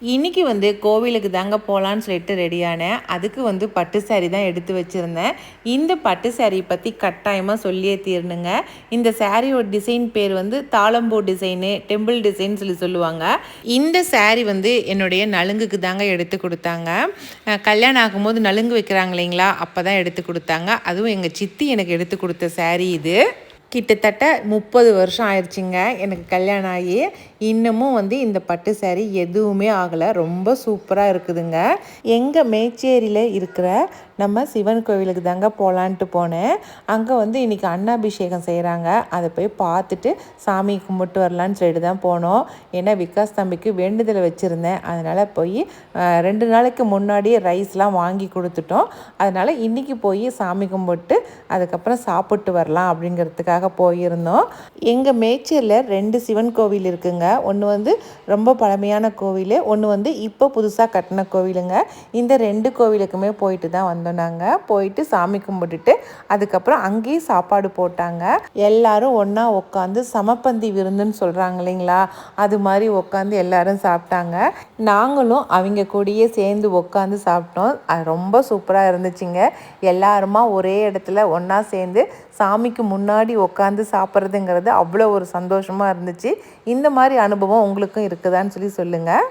இன்றைக்கி கோவிலுக்கு தாங்க போகலான்னு சொல்லிட்டு ரெடியானேன். அதுக்கு பட்டு சாரீ தான் எடுத்து வச்சுருந்தேன். இந்த பட்டு சாரீ பற்றி கட்டாயமாக சொல்லியே தீரணுங்க. இந்த சாரியோட டிசைன் பேர் தாளம்பூ டிசைனு, டெம்பிள் டிசைன் சொல்லுவாங்க. இந்த சாரீ என்னுடைய நலுங்குக்கு தாங்க எடுத்து கொடுத்தாங்க. கல்யாணம் ஆகும்போது நலுங்கு வைக்கிறாங்க இல்லைங்களா, அப்போ தான் எடுத்து கொடுத்தாங்க. அதுவும் எங்கள் சித்தி எனக்கு எடுத்து கொடுத்த சாரீ இது. கிட்டத்தட்ட 30 வருஷம் ஆயிடுச்சுங்க எனக்கு கல்யாணம் ஆகி. இன்னமும் இந்த பட்டு சாரீ எதுவுமே ஆகலை. ரொம்ப சூப்பராக இருக்குதுங்க. எங்கள் மேச்சேரியில் இருக்கிற நம்ம சிவன் கோவிலுக்கு தாங்க போகலான்ட்டு போனேன். அங்கே இன்றைக்கி அன்னாபிஷேகம் செய்கிறாங்க. அதை போய் பார்த்துட்டு சாமி கும்பிட்டு வரலான்னு சொல்லிட்டு தான் போனோம். ஏன்னா விகாஸ் தம்பிக்கு வேண்டுதலை வச்சுருந்தேன். அதனால் போய் 2 நாளைக்கு முன்னாடியே ரைஸ்லாம் வாங்கி கொடுத்துட்டோம். அதனால் இன்றைக்கி போய் சாமி கும்பிட்டு அதுக்கப்புறம் சாப்பிட்டு வரலாம் அப்படிங்கிறதுக்காக போயிருந்தோம். எங்கள் மேச்சேரியில் 2 சிவன் கோவில் இருக்குங்க. ஒன்று ரொம்ப பழமையான கோவில், ஒன்று இப்போ புதுசாக கட்டின கோவிலுங்க. இந்த 2 கோவிலுக்குமே போயிட்டு தான் வந்தோம். நாங்கள் போயிட்டு சாமி கும்பிட்டுட்டு அதுக்கப்புறம் அங்கேயே சாப்பாடு போட்டாங்க. எல்லாரும் ஒன்றா உட்காந்து சமப்பந்தி விருந்துன்னு சொல்கிறாங்க இல்லைங்களா, அது மாதிரி உட்காந்து எல்லாரும் சாப்பிட்டாங்க. நாங்களும் அவங்க கூடயே சேர்ந்து உட்காந்து சாப்பிட்டோம். அது ரொம்ப சூப்பராக இருந்துச்சுங்க. எல்லாருமா ஒரே இடத்துல ஒன்றா சேர்ந்து சாமிக்கு முன்னாடி உட்காந்து சாப்பிட்றதுங்கிறது அவ்வளோ ஒரு சந்தோஷமாக இருந்துச்சு. இந்த மாதிரி அனுபவம் உங்களுக்கும் இருக்குதான்னு சொல்லுங்கள்.